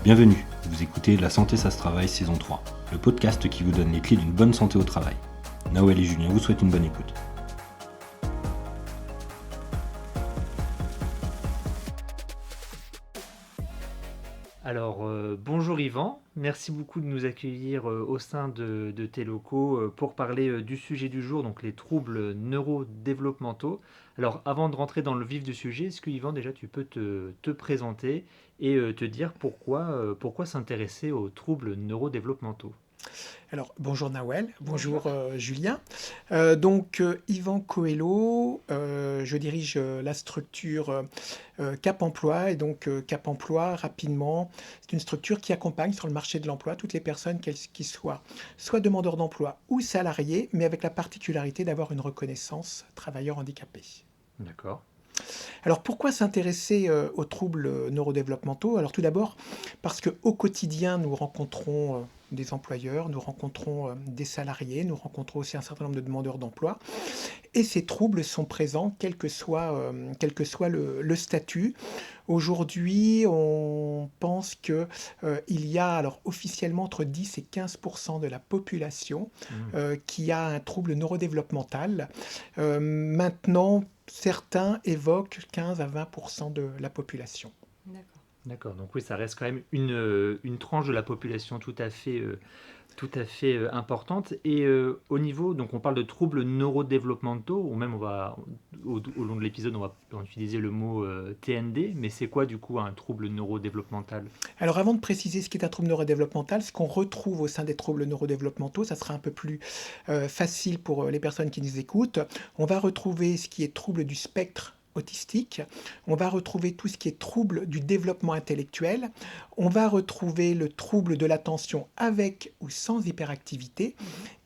Bienvenue, vous écoutez La santé ça se travaille saison 3, le podcast qui vous donne les clés d'une bonne santé au travail. Nawel et Julien vous souhaitent une bonne écoute. Bonjour Yvan, merci beaucoup de nous accueillir au sein de tes locaux pour parler du sujet du jour, donc les troubles neurodéveloppementaux. Alors avant de rentrer dans le vif du sujet, est-ce que Yvan déjà tu peux te présenter et te dire pourquoi s'intéresser aux troubles neurodéveloppementaux? Alors, bonjour Nawel, bonjour Bonjour. Julien. Yvan Coelho, je dirige la structure Cap Emploi. Cap Emploi, rapidement, c'est une structure qui accompagne sur le marché de l'emploi toutes les personnes qui soient soit demandeurs d'emploi ou salariés, mais avec la particularité d'avoir une reconnaissance travailleur handicapé. D'accord. Alors pourquoi s'intéresser aux troubles neurodéveloppementaux? Alors tout d'abord parce qu'au quotidien, nous rencontrons des employeurs, nous rencontrons des salariés, nous rencontrons aussi un certain nombre de demandeurs d'emploi. Et ces troubles sont présents quel que soit le statut. Aujourd'hui, on pense qu'il y a alors officiellement entre 10 et 15% de la population Hmm. qui a un trouble neurodéveloppemental. Maintenant, certains évoquent 15 à 20% de la population. D'accord, donc oui, ça reste quand même une tranche de la population tout à fait importante. Et au niveau, donc on parle de troubles neurodéveloppementaux, ou même au long de l'épisode, on va utiliser le mot TND, mais c'est quoi du coup un trouble neurodéveloppemental? Alors avant de préciser ce qu'est un trouble neurodéveloppemental, ce qu'on retrouve au sein des troubles neurodéveloppementaux, ça sera un peu plus facile pour les personnes qui nous écoutent. On va retrouver ce qui est trouble du spectre autistique, on va retrouver tout ce qui est trouble du développement intellectuel, on va retrouver le trouble de l'attention avec ou sans hyperactivité,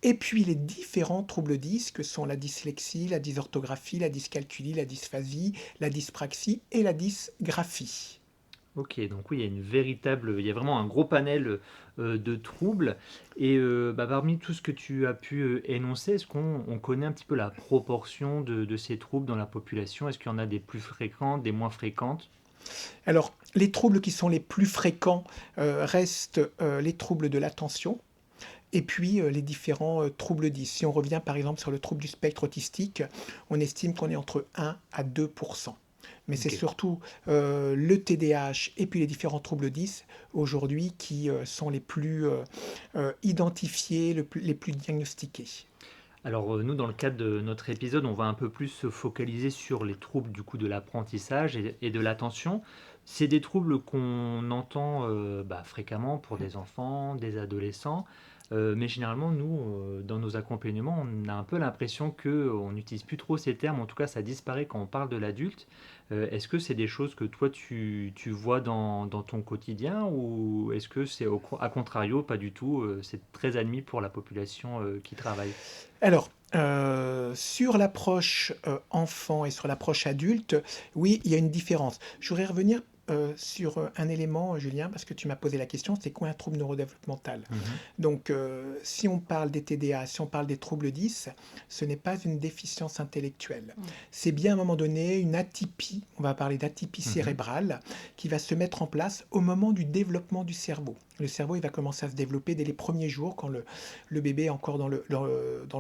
et puis les différents troubles 10 que sont la dyslexie, la dysorthographie, la dyscalculie, la dysphasie, la dyspraxie et la dysgraphie. Ok, donc oui, il y a vraiment un gros panel de troubles. Et parmi tout ce que tu as pu énoncer, est-ce qu'on connaît un petit peu la proportion de ces troubles dans la population? Est-ce qu'il y en a des plus fréquentes, des moins fréquentes? Alors, les troubles qui sont les plus fréquents restent les troubles de l'attention et puis les différents troubles 10. Si on revient par exemple sur le trouble du spectre autistique, on estime qu'on est entre 1 à 2%. Mais c'est Ok. surtout le TDAH et puis les différents troubles 10 aujourd'hui qui sont les plus identifiés, les plus diagnostiqués. Alors nous, dans le cadre de notre épisode, on va un peu plus se focaliser sur les troubles du coup de l'apprentissage et de l'attention. C'est des troubles qu'on entend fréquemment pour des enfants, des adolescents, mais généralement nous, dans nos accompagnements, on a un peu l'impression que on n'utilise plus trop ces termes. En tout cas, ça disparaît quand on parle de l'adulte. Est-ce que c'est des choses que toi tu vois dans ton quotidien ou est-ce que c'est à contrario, pas du tout, c'est très admis pour la population qui travaille? Alors, sur l'approche enfant et sur l'approche adulte, oui, il y a une différence. Je voudrais revenir sur un élément, Julien, parce que tu m'as posé la question, c'est quoi un trouble neurodéveloppemental? Mhm. Si on parle des TDA, si on parle des troubles 10, ce n'est pas une déficience intellectuelle. C'est bien à un moment donné une atypie, on va parler d'atypie Mhm. cérébrale, qui va se mettre en place au moment du développement du cerveau. Le cerveau, il va commencer à se développer dès les premiers jours, quand le bébé est encore dans le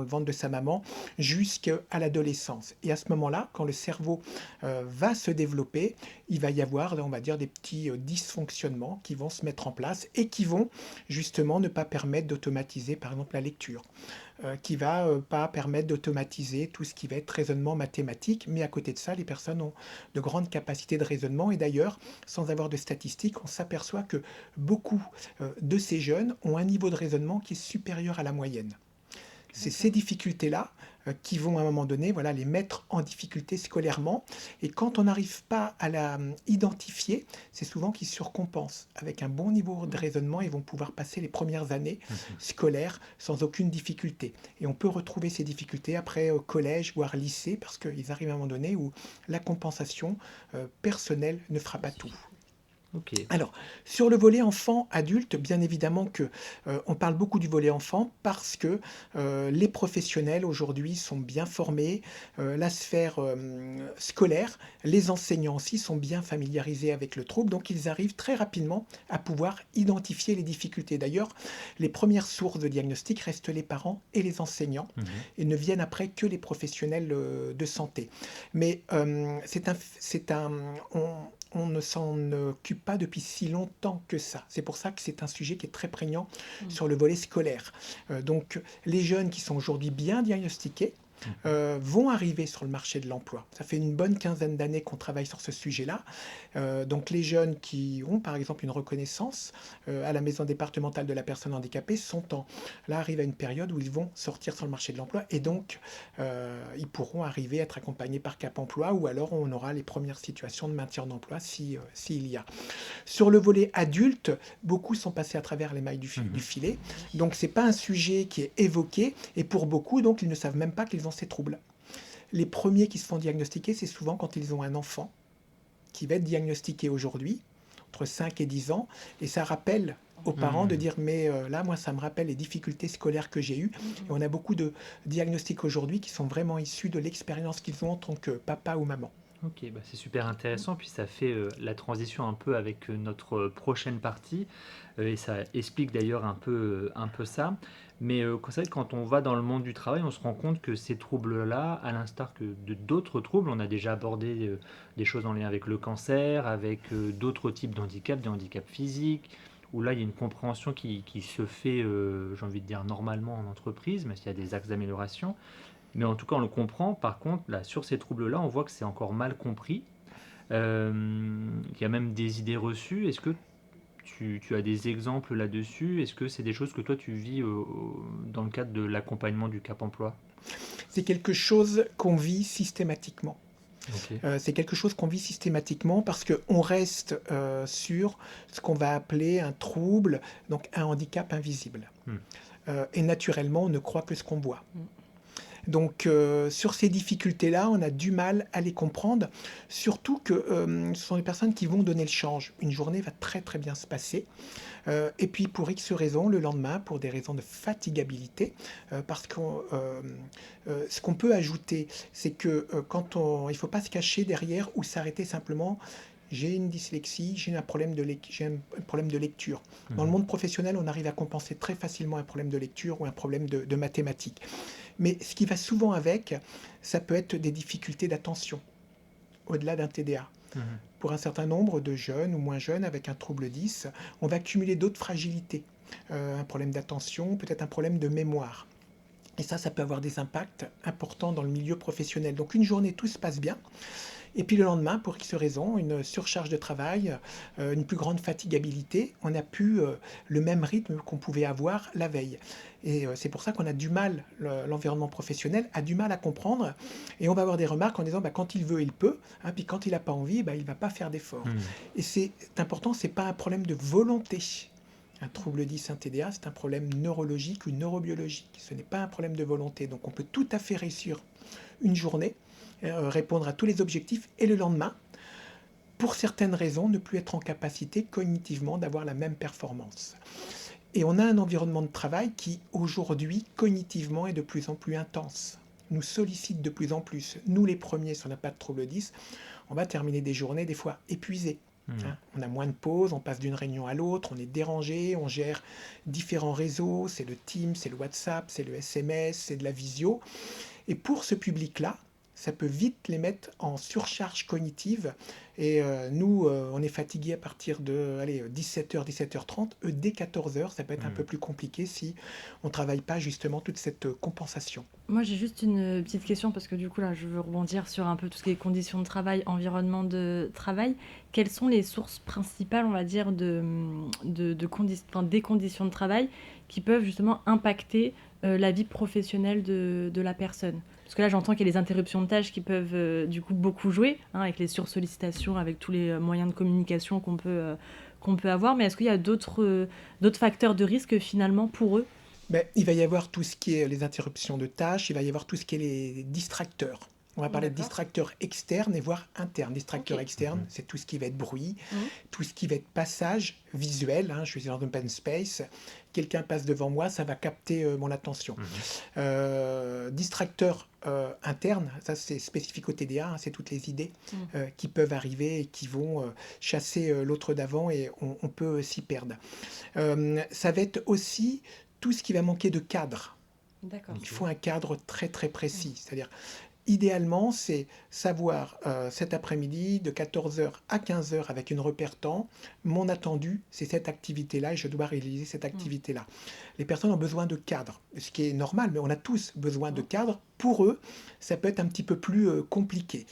ventre de sa maman, jusqu'à l'adolescence. Et à ce moment-là, quand le cerveau va se développer, il va y avoir, on va dire, des petits dysfonctionnements qui vont se mettre en place et qui vont justement ne pas permettre d'automatiser, par exemple, la lecture, qui va pas permettre d'automatiser tout ce qui va être raisonnement mathématique. Mais à côté de ça, les personnes ont de grandes capacités de raisonnement. Et d'ailleurs, sans avoir de statistiques, on s'aperçoit que beaucoup de ces jeunes ont un niveau de raisonnement qui est supérieur à la moyenne. C'est ces difficultés-là qui vont à un moment donné, voilà, les mettre en difficulté scolairement. Et quand on n'arrive pas à la identifier, c'est souvent qu'ils surcompensent. Avec un bon niveau de raisonnement, ils vont pouvoir passer les premières années Mhm. scolaires sans aucune difficulté. Et on peut retrouver ces difficultés après au collège, voire lycée, parce qu'ils arrivent à un moment donné où la compensation personnelle ne fera pas tout. Ok. Alors, sur le volet enfant-adulte, bien évidemment que on parle beaucoup du volet enfant parce que les professionnels aujourd'hui sont bien formés, la sphère scolaire, les enseignants aussi sont bien familiarisés avec le trouble, donc ils arrivent très rapidement à pouvoir identifier les difficultés. D'ailleurs, les premières sources de diagnostic restent les parents et les enseignants Mhm. et ne viennent après que les professionnels de santé. Mais on ne s'en occupe pas depuis si longtemps que ça. C'est pour ça que c'est un sujet qui est très prégnant sur le volet scolaire. Donc, les jeunes qui sont aujourd'hui bien diagnostiqués vont arriver sur le marché de l'emploi. Ça fait une bonne quinzaine d'années qu'on travaille sur ce sujet-là. Donc, les jeunes qui ont, par exemple, une reconnaissance à la maison départementale de la personne handicapée là arrivent à une période où ils vont sortir sur le marché de l'emploi et donc ils pourront arriver à être accompagnés par Cap Emploi ou alors on aura les premières situations de maintien d'emploi s'il y a. Sur le volet adulte, beaucoup sont passés à travers les mailles du filet. Donc, ce n'est pas un sujet qui est évoqué et pour beaucoup, donc, ils ne savent même pas qu'ils ont ces troubles. Les premiers qui se font diagnostiquer, c'est souvent quand ils ont un enfant qui va être diagnostiqué aujourd'hui, entre 5 et 10 ans, et ça rappelle aux parents de dire mais là moi ça me rappelle les difficultés scolaires que j'ai eues et on a beaucoup de diagnostics aujourd'hui qui sont vraiment issus de l'expérience qu'ils ont en tant que papa ou maman. Ok, bah c'est super intéressant, puis ça fait la transition un peu avec notre prochaine partie, et ça explique d'ailleurs un peu ça. Mais c'est vrai que quand on va dans le monde du travail, on se rend compte que ces troubles-là, à l'instar que de d'autres troubles, on a déjà abordé des choses en lien avec le cancer, avec d'autres types d'handicaps, des handicaps physiques, où là il y a une compréhension qui se fait, j'ai envie de dire, normalement en entreprise, mais s'il y a des axes d'amélioration. Mais en tout cas, on le comprend. Par contre, là, sur ces troubles-là, on voit que c'est encore mal compris. Il y a même des idées reçues. Est-ce que tu as des exemples là-dessus? Est-ce que c'est des choses que toi, tu vis dans le cadre de l'accompagnement du Cap Emploi? C'est quelque chose qu'on vit systématiquement. Ok. C'est quelque chose qu'on vit systématiquement parce qu'on reste sur ce qu'on va appeler un trouble, donc un handicap invisible. Et naturellement, on ne croit que ce qu'on voit. Donc sur ces difficultés-là, on a du mal à les comprendre, surtout que ce sont des personnes qui vont donner le change. Une journée va très très bien se passer. Et puis pour X raisons, le lendemain, pour des raisons de fatigabilité, parce que ce qu'on peut ajouter, c'est que il ne faut pas se cacher derrière ou s'arrêter simplement. J'ai une dyslexie, j'ai un problème de lecture. Dans le monde professionnel, on arrive à compenser très facilement un problème de lecture ou un problème de mathématiques. Mais ce qui va souvent avec, ça peut être des difficultés d'attention, au-delà d'un TDA. Pour un certain nombre de jeunes ou moins jeunes avec un trouble 10, on va accumuler d'autres fragilités. Un problème d'attention, peut-être un problème de mémoire. Et ça peut avoir des impacts importants dans le milieu professionnel. Donc une journée, tout se passe bien. Et puis le lendemain, pour X raisons, une surcharge de travail, une plus grande fatigabilité, on n'a plus le même rythme qu'on pouvait avoir la veille. Et c'est pour ça qu'on a du mal, l'environnement professionnel a du mal à comprendre. Et on va avoir des remarques en disant quand il veut, il peut. Puis quand il n'a pas envie, il ne va pas faire d'efforts. Et c'est important, ce n'est pas un problème de volonté. Un trouble 10, un TDA, c'est un problème neurologique ou neurobiologique. Ce n'est pas un problème de volonté. Donc on peut tout à fait réussir une journée, répondre à tous les objectifs et le lendemain, pour certaines raisons, ne plus être en capacité cognitivement d'avoir la même performance. Et on a un environnement de travail qui, aujourd'hui, cognitivement, est de plus en plus intense. Nous sollicite de plus en plus. Nous, les premiers, si on n'a pas de trouble 10, on va terminer des journées, des fois, épuisées. On a moins de pauses, on passe d'une réunion à l'autre, on est dérangé, on gère différents réseaux, c'est le Teams, c'est le WhatsApp, c'est le SMS, c'est de la visio. Et pour ce public-là, ça peut vite les mettre en surcharge cognitive. Et nous, on est fatigués à partir de 17h, 17h30. Dès 14h, ça peut être un peu plus compliqué si on ne travaille pas justement toute cette compensation. Moi, j'ai juste une petite question parce que du coup, là, je veux rebondir sur un peu tout ce qui est conditions de travail, environnement de travail. Quelles sont les sources principales, on va dire, des conditions de travail qui peuvent justement impacter la vie professionnelle de la personne? Parce que là, j'entends qu'il y a les interruptions de tâches qui peuvent du coup beaucoup jouer, avec les sursollicitations, avec tous les moyens de communication qu'on peut avoir. Mais est-ce qu'il y a d'autres facteurs de risque finalement pour eux? Il va y avoir tout ce qui est les interruptions de tâches, il va y avoir tout ce qui est les distracteurs. On va parler de D'accord. distracteurs externes et voire internes. Distracteurs Ok. externes, Mhm. c'est tout ce qui va être bruit, Mhm. tout ce qui va être passage visuel. Je suis dans un open space, quelqu'un passe devant moi, ça va capter mon attention. Distracteurs internes, ça c'est spécifique au TDA, c'est toutes les idées qui peuvent arriver et qui vont chasser l'autre d'avant et on peut s'y perdre. Ça va être aussi tout ce qui va manquer de cadre. D'accord. Il faut un cadre très très précis, c'est-à-dire idéalement, c'est savoir cet après-midi de 14h à 15h avec une repère temps, mon attendu, c'est cette activité-là et je dois réaliser cette activité-là. Les personnes ont besoin de cadre, ce qui est normal, mais on a tous besoin de cadre. Pour eux, ça peut être un petit peu plus compliqué.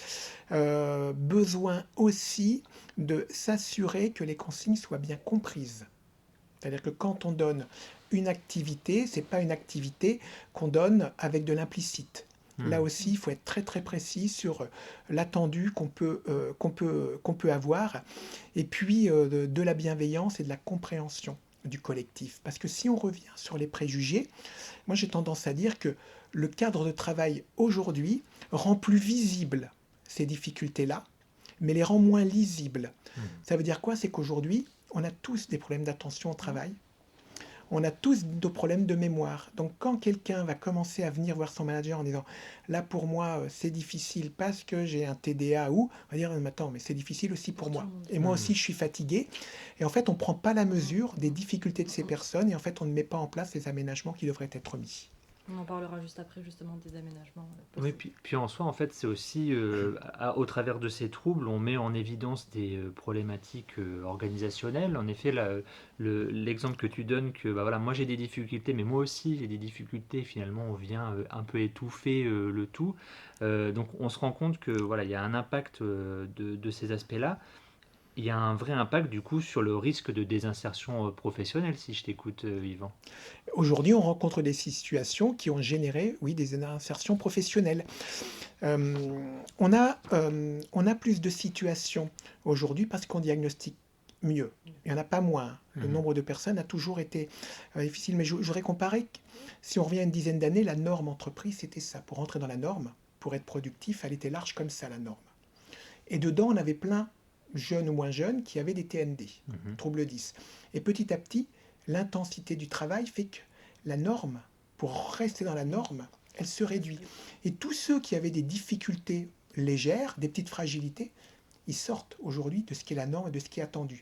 Besoin aussi de s'assurer que les consignes soient bien comprises. C'est-à-dire que quand on donne une activité, c'est pas une activité qu'on donne avec de l'implicite. Là aussi, il faut être très très précis sur l'attendu qu'on peut avoir, et puis de la bienveillance et de la compréhension du collectif. Parce que si on revient sur les préjugés, moi j'ai tendance à dire que le cadre de travail aujourd'hui rend plus visibles ces difficultés-là, mais les rend moins lisibles. Ça veut dire quoi? C'est qu'aujourd'hui, on a tous des problèmes d'attention au travail. On a tous des problèmes de mémoire. Donc quand quelqu'un va commencer à venir voir son manager en disant « là pour moi c'est difficile parce que j'ai un TDA » ou on va dire « mais attends, mais c'est difficile aussi pour moi. Et moi aussi je suis fatigué. » Et en fait on ne prend pas la mesure des difficultés de ces personnes et en fait on ne met pas en place les aménagements qui devraient être mis. On en parlera juste après, justement, des aménagements Oui, possibles. puis en soi, en fait, c'est aussi, au travers de ces troubles, on met en évidence des problématiques organisationnelles. En effet, l'exemple que tu donnes, que bah, voilà, moi j'ai des difficultés, mais moi aussi j'ai des difficultés, finalement, on vient un peu étouffer le tout. Donc on se rend compte que voilà, il y a un impact de ces aspects-là. Il y a un vrai impact du coup sur le risque de désinsertion professionnelle, si je t'écoute, Yvan. Aujourd'hui, on rencontre des situations qui ont généré, oui, des insertions professionnelles. On a plus de situations aujourd'hui parce qu'on diagnostique mieux. Il n'y en a pas moins. Le nombre de personnes a toujours été difficile. Mais je voudrais comparer, si on revient à une dizaine d'années, la norme entreprise, c'était ça. Pour rentrer dans la norme, pour être productif, elle était large comme ça, la norme. Et dedans, on avait plein, jeunes ou moins jeunes, qui avaient des TND, troubles 10. Et petit à petit, l'intensité du travail fait que la norme, pour rester dans la norme, elle se réduit. Et tous ceux qui avaient des difficultés légères, des petites fragilités, ils sortent aujourd'hui de ce qui est la norme et de ce qui est attendu.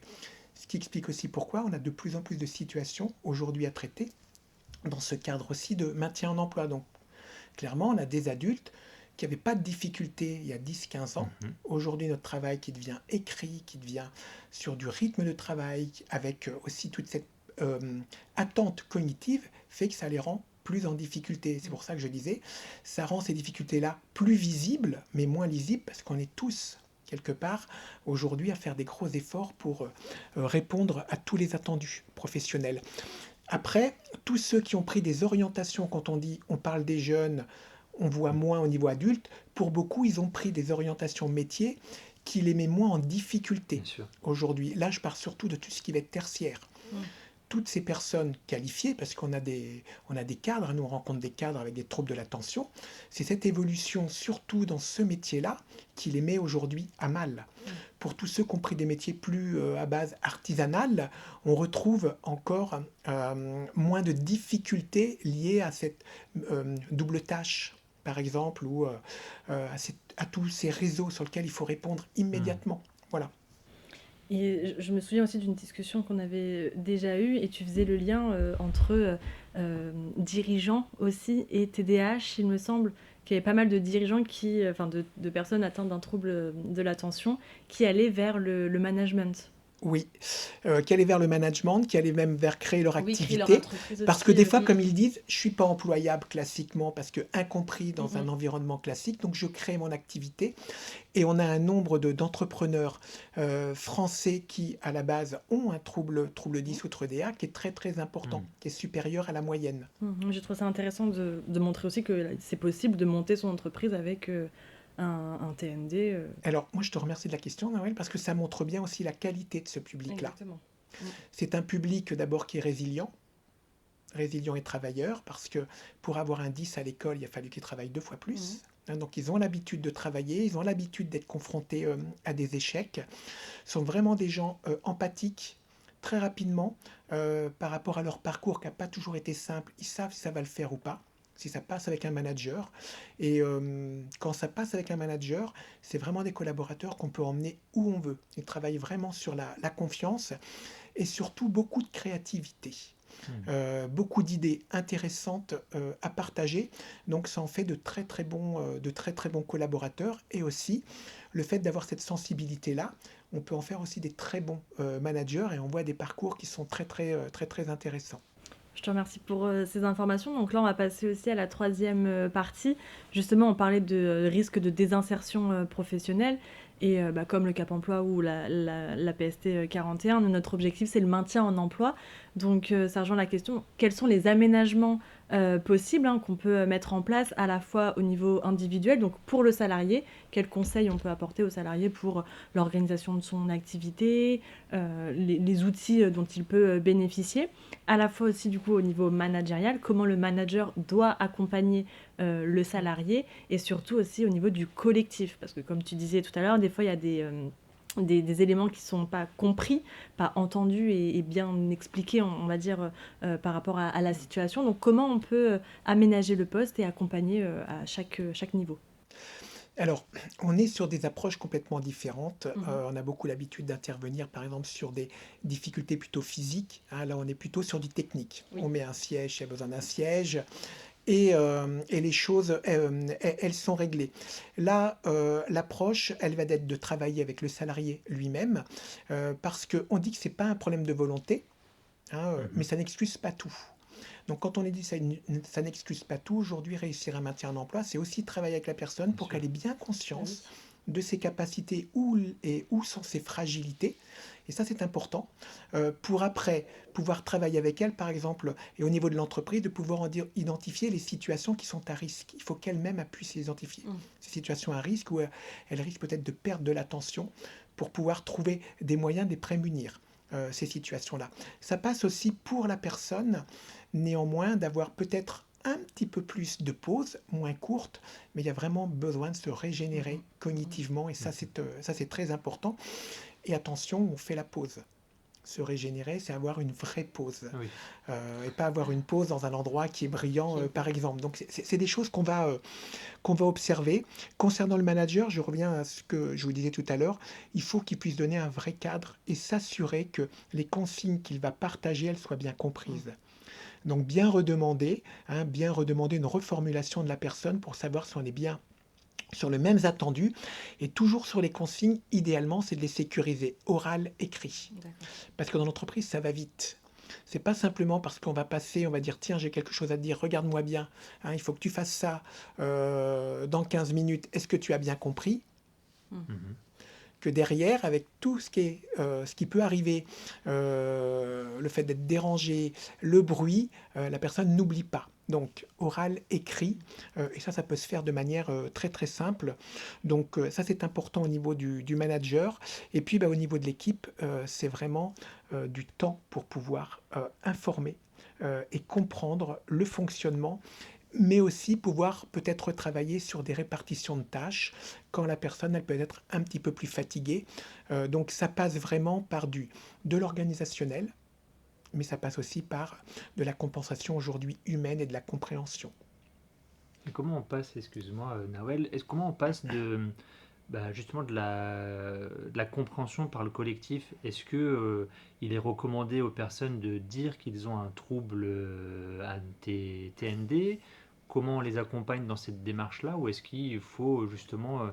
Ce qui explique aussi pourquoi on a de plus en plus de situations aujourd'hui à traiter dans ce cadre aussi de maintien en emploi. Donc clairement, on a des adultes qui n'avaient pas de difficultés il y a 10-15 ans. Aujourd'hui, notre travail qui devient écrit, qui devient sur du rythme de travail, avec aussi toute cette attente cognitive, fait que ça les rend plus en difficulté. C'est pour ça que je disais, ça rend ces difficultés-là plus visibles, mais moins lisibles, parce qu'on est tous, quelque part, aujourd'hui, à faire des gros efforts pour répondre à tous les attendus professionnels. Après, tous ceux qui ont pris des orientations, quand on parle des jeunes, on voit moins au niveau adulte, pour beaucoup, ils ont pris des orientations métiers qui les met moins en difficulté aujourd'hui. Là, je parle surtout de tout ce qui va être tertiaire. Toutes ces personnes qualifiées, parce qu'on a des cadres, nous on rencontre des cadres avec des troubles de l'attention, c'est cette évolution, surtout dans ce métier-là, qui les met aujourd'hui à mal. Pour tous ceux qui ont pris des métiers plus à base artisanale, on retrouve encore moins de difficultés liées à cette double tâche, par exemple, ou à tous ces réseaux sur lesquels il faut répondre immédiatement. Voilà. Et je me souviens aussi d'une discussion qu'on avait déjà eue, et tu faisais le lien entre dirigeants aussi et TDAH. Il me semble qu'il y avait pas mal de dirigeants de personnes atteintes d'un trouble de l'attention qui allaient vers le management. Oui, qui allaient vers le management, qui allaient même vers créer leur activité. Créer leur entreprise parce aussi, que des fois, comme ils disent, je ne suis pas employable classiquement parce que incompris dans un environnement classique, donc je crée mon activité. Et on a un nombre d'entrepreneurs français qui, à la base, ont un trouble 10 ou TDA qui est très très important, qui est supérieur à la moyenne. Je trouve ça intéressant de montrer aussi que c'est possible de monter son entreprise avec un TND. Alors, moi, je te remercie de la question, Noël, parce que ça montre bien aussi la qualité de ce public-là. Exactement. C'est un public d'abord qui est résilient et travailleur, parce que pour avoir un 10 à l'école, il a fallu qu'il travaille 2 fois plus. hein. Donc ils ont l'habitude de travailler, ils ont l'habitude d'être confrontés à des échecs. Ce sont vraiment des gens empathiques très rapidement par rapport à leur parcours qui n'a pas toujours été simple. Ils savent si ça va le faire ou pas, si ça passe avec un manager. Et quand ça passe avec un manager, c'est vraiment des collaborateurs qu'on peut emmener où on veut. Ils travaillent vraiment sur la confiance et surtout beaucoup de créativité. Beaucoup d'idées intéressantes à partager. Donc ça en fait de très très bons collaborateurs. Et aussi, le fait d'avoir cette sensibilité-là, on peut en faire aussi des très bons managers et on voit des parcours qui sont très intéressants. Je te remercie pour ces informations. Donc là, on va passer aussi à la troisième partie. Justement, on parlait de risque de désinsertion professionnelle. Et comme le Cap emploi ou la PST 41, notre objectif, c'est le maintien en emploi. Donc, ça rejoint la question, quels sont les aménagements possibles qu'on peut mettre en place à la fois au niveau individuel, donc pour le salarié, quels conseils on peut apporter au salarié pour l'organisation de son activité, les outils dont il peut bénéficier, à la fois aussi du coup au niveau managérial, comment le manager doit accompagner le salarié et surtout aussi au niveau du collectif. Parce que comme tu disais tout à l'heure, des fois il y a des éléments qui ne sont pas compris, pas entendus et bien expliqués, on va dire, par rapport à la situation. Donc comment on peut aménager le poste et accompagner à chaque niveau? Alors, on est sur des approches complètement différentes. On a beaucoup l'habitude d'intervenir, par exemple, sur des difficultés plutôt physiques, hein. Là, on est plutôt sur du technique. Oui. On met un siège, il y a besoin d'un siège. Et les choses, elles sont réglées. Là, l'approche, elle va être de travailler avec le salarié lui-même, parce qu'on dit que ce n'est pas un problème de volonté, hein, mais ça n'excuse pas tout. Donc quand on est dit ça n'excuse pas tout, aujourd'hui réussir un maintien en emploi, c'est aussi travailler avec la personne pour qu'elle ait bien conscience de ses capacités et où sont ses fragilités. Et ça, c'est important pour après pouvoir travailler avec elle, par exemple, et au niveau de l'entreprise, de pouvoir identifier les situations qui sont à risque. Il faut qu'elle-même puisse les identifier. Ces situations à risque où elle risque peut-être de perdre de l'attention pour pouvoir trouver des moyens de les prémunir, ces situations-là. Ça passe aussi pour la personne, néanmoins, d'avoir peut-être un petit peu plus de pause, moins courte, mais il y a vraiment besoin de se régénérer cognitivement, et ça c'est très important. Et attention, on fait la pause. Se régénérer, c'est avoir une vraie pause, et pas avoir une pause dans un endroit qui est brillant, par exemple. Donc c'est des choses qu'on va observer. Concernant le manager, je reviens à ce que je vous disais tout à l'heure, il faut qu'il puisse donner un vrai cadre et s'assurer que les consignes qu'il va partager, elles soient bien comprises. Donc bien redemander une reformulation de la personne pour savoir si on est bien sur le même attendu, et toujours sur les consignes, idéalement, c'est de les sécuriser, oral, écrit. D'accord. Parce que dans l'entreprise, ça va vite. C'est pas simplement parce qu'on va passer, on va dire, tiens, j'ai quelque chose à te dire, regarde-moi bien, il faut que tu fasses ça dans 15 minutes, est-ce que tu as bien compris ? Que derrière, avec tout ce qui peut arriver, le fait d'être dérangé, le bruit, la personne n'oublie pas. Donc, oral, écrit, et ça peut se faire de manière très simple. Donc, ça, c'est important au niveau du manager. Et puis, au niveau de l'équipe, c'est vraiment du temps pour pouvoir informer et comprendre le fonctionnement, mais aussi pouvoir peut-être travailler sur des répartitions de tâches quand la personne elle peut être un petit peu plus fatiguée. Donc ça passe vraiment par de l'organisationnel, mais ça passe aussi par de la compensation aujourd'hui humaine et de la compréhension. Et comment on passe, excuse-moi Nawel, comment on passe justement de la compréhension par le collectif? Est-ce que il est recommandé aux personnes de dire qu'ils ont un trouble TND? Comment on les accompagne dans cette démarche-là? Ou est-ce qu'il faut justement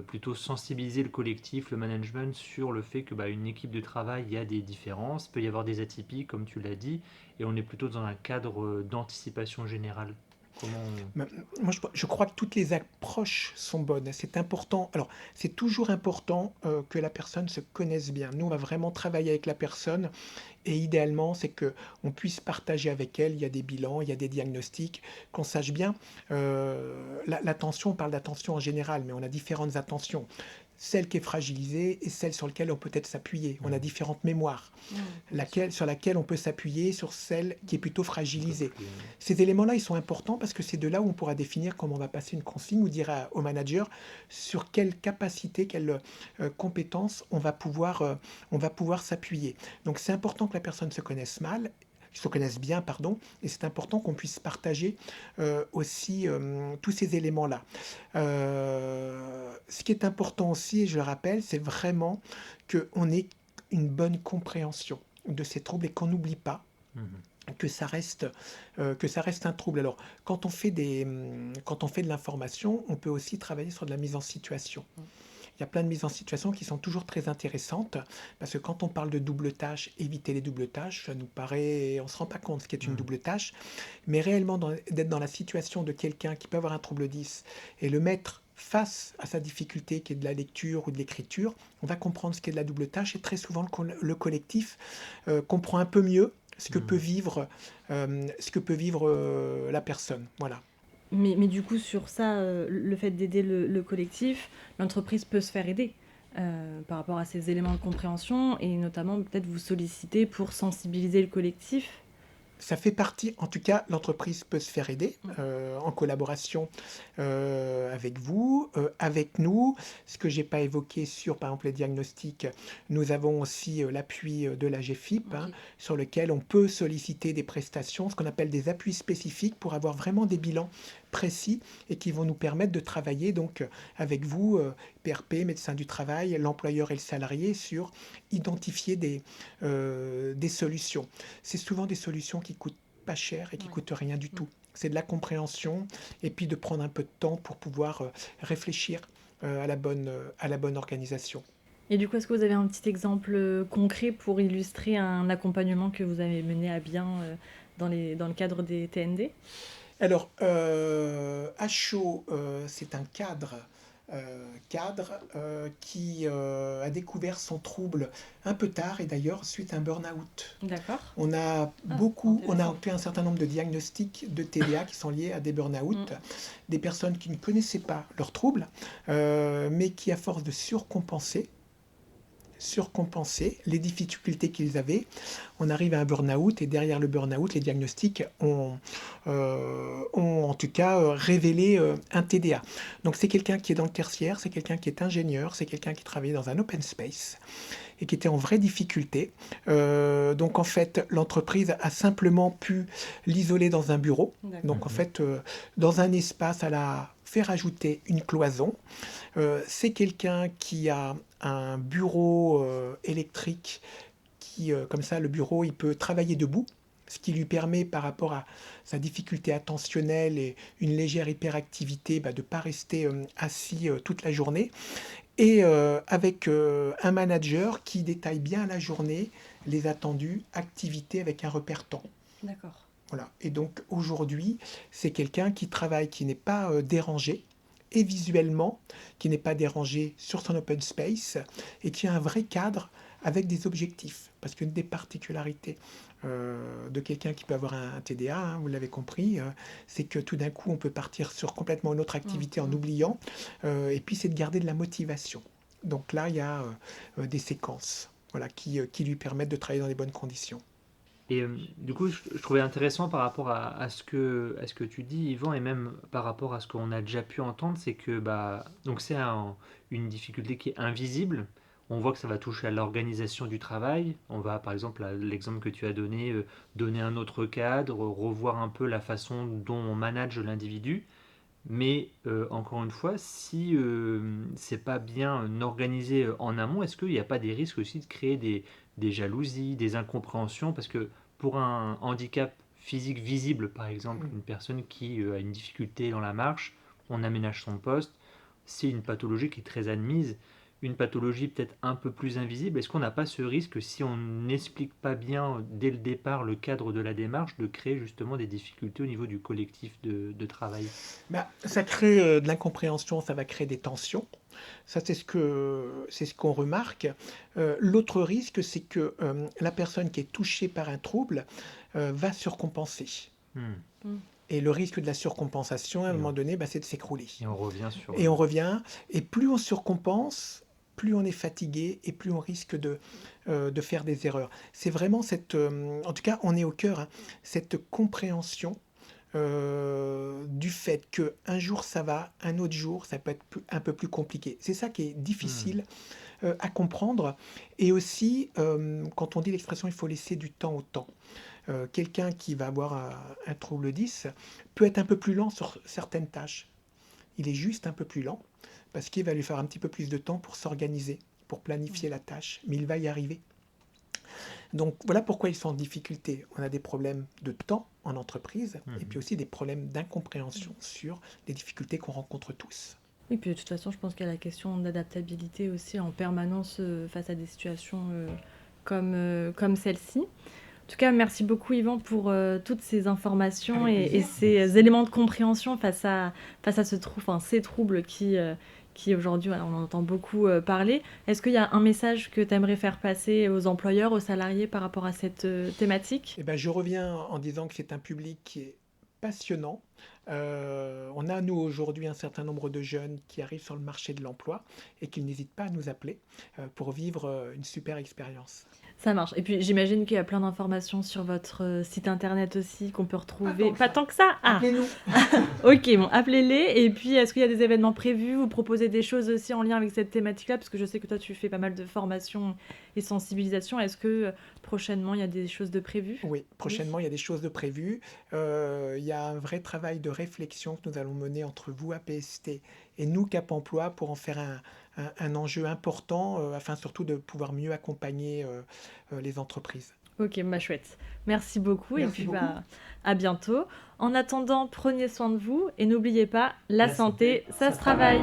plutôt sensibiliser le collectif, le management sur le fait que une équipe de travail, il y a des différences, peut y avoir des atypies, comme tu l'as dit, et on est plutôt dans un cadre d'anticipation générale? Moi, je crois que toutes les approches sont bonnes. C'est important. Alors, c'est toujours important que la personne se connaisse bien. Nous, on va vraiment travailler avec la personne Et idéalement, c'est qu'on puisse partager avec elle, il y a des bilans, il y a des diagnostics, qu'on sache bien, l'attention, on parle d'attention en général, mais on a différentes attentions. Celle qui est fragilisée et celle sur laquelle on peut être s'appuyer. On a différentes mémoires. Sur laquelle on peut s'appuyer, sur celle qui est plutôt fragilisée. Ces éléments-là, ils sont importants parce que c'est de là où on pourra définir comment on va passer une consigne ou dire au manager sur quelle capacité, quelle compétence on va pouvoir s'appuyer. Donc c'est important que la personne se connaisse bien, pardon, et c'est important qu'on puisse partager aussi tous ces éléments-là. Ce qui est important aussi, et je le rappelle, c'est vraiment qu'on ait une bonne compréhension de ces troubles et qu'on n'oublie pas que ça reste un trouble. Alors, quand on fait de l'information, on peut aussi travailler sur de la mise en situation. Il y a plein de mises en situation qui sont toujours très intéressantes parce que quand on parle de double tâche, éviter les doubles tâches, ça nous paraît, on ne se rend pas compte ce qu'est une double tâche, mais réellement d'être dans la situation de quelqu'un qui peut avoir un trouble 10 et le mettre face à sa difficulté qui est de la lecture ou de l'écriture, on va comprendre ce qu'est de la double tâche et très souvent le collectif comprend un peu mieux ce que peut vivre la personne. Voilà. Mais du coup, sur ça, le fait d'aider le collectif, l'entreprise peut se faire aider par rapport à ces éléments de compréhension et notamment peut-être vous solliciter pour sensibiliser le collectif. Ça fait partie, en tout cas, l'entreprise peut se faire aider en collaboration avec vous, avec nous. Ce que je n'ai pas évoqué sur, par exemple, les diagnostics, nous avons aussi l'appui de la GFIP, sur lequel on peut solliciter des prestations, ce qu'on appelle des appuis spécifiques pour avoir vraiment des bilans précis et qui vont nous permettre de travailler donc avec vous, PRP, médecin du travail, l'employeur et le salarié, sur identifier des solutions. C'est souvent des solutions qui coûtent pas cher et qui coûtent rien du tout. C'est de la compréhension et puis de prendre un peu de temps pour pouvoir réfléchir à la bonne organisation. Et du coup, est-ce que vous avez un petit exemple concret pour illustrer un accompagnement que vous avez mené à bien dans le cadre des TND ? Alors, à chaud, c'est un cadre qui a découvert son trouble un peu tard et d'ailleurs suite à un burn-out. D'accord. On a fait un certain nombre de diagnostics de TDA qui sont liés à des burn-out, des personnes qui ne connaissaient pas leurs troubles, mais qui à force de surcompenser les difficultés qu'ils avaient, on arrive à un burn-out et derrière le burn-out, les diagnostics ont en tout cas révélé un TDA. Donc c'est quelqu'un qui est dans le tertiaire, c'est quelqu'un qui est ingénieur, c'est quelqu'un qui travaillait dans un open space et qui était en vraie difficulté. Donc en fait, l'entreprise a simplement pu l'isoler dans un bureau. D'accord. Donc en fait, dans un espace, elle a fait rajouter une cloison. C'est quelqu'un qui a un bureau électrique qui, comme ça, le bureau, il peut travailler debout, ce qui lui permet, par rapport à sa difficulté attentionnelle et une légère hyperactivité, de ne pas rester assis toute la journée. Et avec un manager qui détaille bien la journée, les attendues activités avec un repère temps. D'accord. Voilà. Et donc aujourd'hui, c'est quelqu'un qui travaille, qui n'est pas dérangé, et visuellement, qui n'est pas dérangé sur son open space, et qui a un vrai cadre avec des objectifs. Parce qu'une des particularités de quelqu'un qui peut avoir un TDA, vous l'avez compris, c'est que tout d'un coup, on peut partir sur complètement une autre activité en oubliant, et puis c'est de garder de la motivation. Donc là, il y a des séquences qui lui permettent de travailler dans les bonnes conditions. Et du coup, je trouvais intéressant par rapport à ce que tu dis, Yvan, et même par rapport à ce qu'on a déjà pu entendre, c'est que donc c'est une difficulté qui est invisible. On voit que ça va toucher à l'organisation du travail. On va, par exemple, à l'exemple que tu as donné, donner un autre cadre, revoir un peu la façon dont on manage l'individu. Mais encore une fois, si c'est pas bien organisé en amont, est-ce qu'il n'y a pas des risques aussi de créer des jalousies, des incompréhensions? Parce que pour un handicap physique visible, par exemple, une personne qui a une difficulté dans la marche, on aménage son poste, c'est une pathologie qui est très admise. une pathologie peut-être un peu plus invisible, est-ce qu'on n'a pas ce risque, si on n'explique pas bien dès le départ le cadre de la démarche, de créer justement des difficultés au niveau du collectif de travail? Ça crée de l'incompréhension, ça va créer des tensions. Ça, c'est ce qu'on remarque. L'autre risque, c'est que la personne qui est touchée par un trouble va surcompenser. Hmm. Et le risque de la surcompensation, à un Et moment donné, c'est de s'écrouler. Et on revient sur... Et on revient, et plus on surcompense, plus on est fatigué et plus on risque de faire des erreurs. C'est vraiment cette, en tout cas, on est au cœur, hein, cette compréhension du fait qu'un jour ça va, un autre jour ça peut être un peu plus compliqué. C'est ça qui est difficile à comprendre. Et aussi, quand on dit l'expression, il faut laisser du temps au temps. Quelqu'un qui va avoir un trouble 10 peut être un peu plus lent sur certaines tâches. Il est juste un peu plus lent parce qu'il va lui faire un petit peu plus de temps pour s'organiser, pour planifier la tâche, mais il va y arriver. Donc voilà pourquoi ils sont en difficulté. On a des problèmes de temps en entreprise et puis aussi des problèmes d'incompréhension sur les difficultés qu'on rencontre tous. Oui, puis de toute façon, je pense qu'il y a la question d'adaptabilité aussi en permanence face à des situations comme celle-ci. En tout cas, merci beaucoup Yvan pour toutes ces informations et ces éléments de compréhension face à ces troubles qui aujourd'hui, voilà, on en entend beaucoup parler. Est-ce qu'il y a un message que tu aimerais faire passer aux employeurs, aux salariés par rapport à cette thématique ? Je reviens en disant que c'est un public qui est passionnant. On a, nous, aujourd'hui, un certain nombre de jeunes qui arrivent sur le marché de l'emploi et qui n'hésitent pas à nous appeler pour vivre une super expérience. Ça marche. Et puis, j'imagine qu'il y a plein d'informations sur votre site internet aussi qu'on peut retrouver. Pas tant que ça. Appelez-nous. Ok, bon, appelez-les. Et puis, est-ce qu'il y a des événements prévus ? Vous proposez des choses aussi en lien avec cette thématique-là ? Parce que je sais que toi, tu fais pas mal de formations et sensibilisation. Est-ce que prochainement, il y a des choses de prévues ? Oui, prochainement, il y a des choses de prévues. Il y a un vrai travail de réflexion que nous allons mener entre vous, APST, et nous, Cap Emploi, pour en faire un enjeu important, afin surtout de pouvoir mieux accompagner les entreprises. Ok, chouette. Merci beaucoup. Merci et puis, beaucoup. à bientôt. En attendant, prenez soin de vous et n'oubliez pas, la santé, ça se travaille.